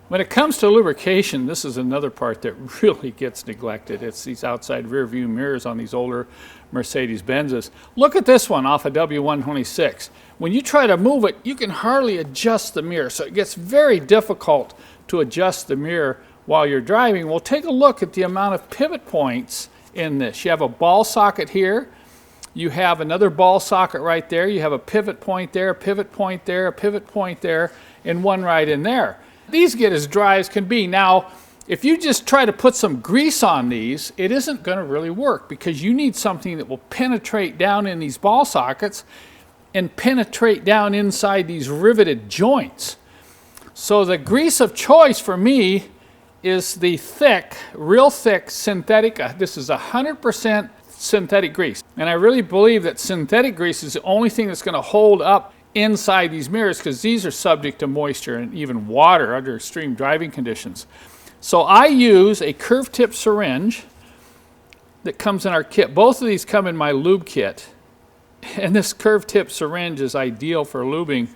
When it comes to lubrication, this is another part that really gets neglected. It's these outside rear view mirrors on these older Mercedes-Benzes. Look at this one off a W126. When you try to move it, you can hardly adjust the mirror. So it gets very difficult to adjust the mirror while you're driving. Well, take a look at the amount of pivot points in this. You have a ball socket here. You have another ball socket right there. You have a pivot point there, a pivot point there, a pivot point there, and one right in there. These get as dry as can be. Now, if you just try to put some grease on these, it isn't going to really work because you need something that will penetrate down in these ball sockets and penetrate down inside these riveted joints. So the grease of choice for me is the thick, real thick synthetic. This is 100% synthetic grease. And I really believe that synthetic grease is the only thing that's going to hold up inside these mirrors, because these are subject to moisture and even water under extreme driving conditions. So I use a curved tip syringe that comes in our kit. Both of these come in my lube kit. And this curved tip syringe is ideal for lubing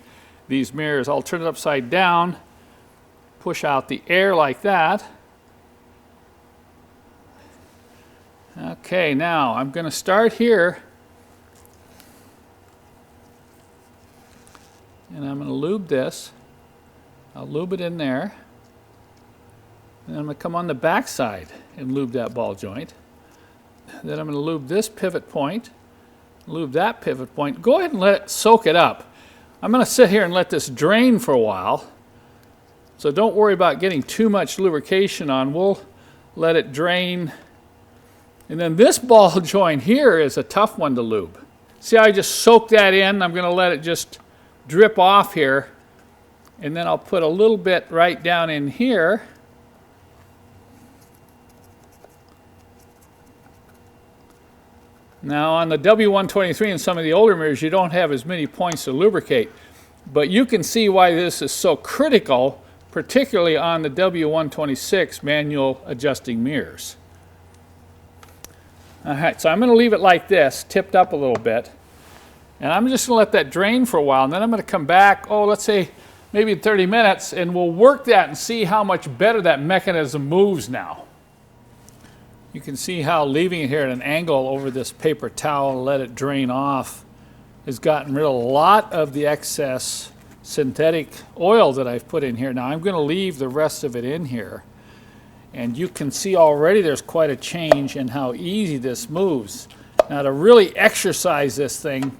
these mirrors. I'll turn it upside down, push out the air like that. Okay, now I'm going to start here. And I'm going to lube this. I'll lube it in there. And I'm going to come on the back side and lube that ball joint. Then I'm going to lube this pivot point, lube that pivot point. Go ahead and let it soak it up. I'm going to sit here and let this drain for a while. So don't worry about getting too much lubrication on. We'll let it drain. And then this ball joint here is a tough one to lube. See how I just soaked that in? I'm going to let it just drip off here, and then I'll put a little bit right down in here. Now on the W123 and some of the older mirrors, you don't have as many points to lubricate, but you can see why this is so critical, particularly on the W126 manual adjusting mirrors. All right, so I'm going to leave it like this, tipped up a little bit. And I'm just going to let that drain for a while, and then I'm going to come back, let's say maybe 30 minutes, and we'll work that and see how much better that mechanism moves now. You can see how leaving it here at an angle over this paper towel and let it drain off has gotten rid of a lot of the excess synthetic oil that I've put in here. Now I'm going to leave the rest of it in here. And you can see already there's quite a change in how easy this moves. Now to really exercise this thing,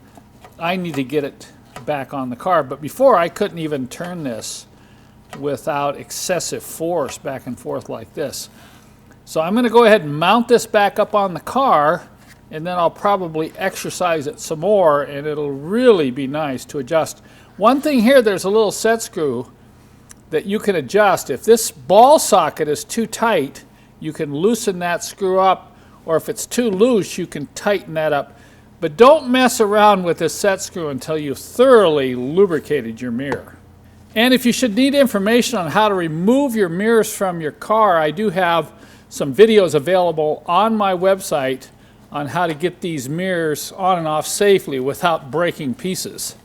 I need to get it back on the car. But before, I couldn't even turn this without excessive force back and forth like this. So I'm going to go ahead and mount this back up on the car, and then I'll probably exercise it some more, and it'll really be nice to adjust. One thing here, there's a little set screw that you can adjust. If this ball socket is too tight, you can loosen that screw up, or if it's too loose, you can tighten that up. But don't mess around with this set screw until you've thoroughly lubricated your mirror. And if you should need information on how to remove your mirrors from your car, I do have some videos available on my website on how to get these mirrors on and off safely without breaking pieces.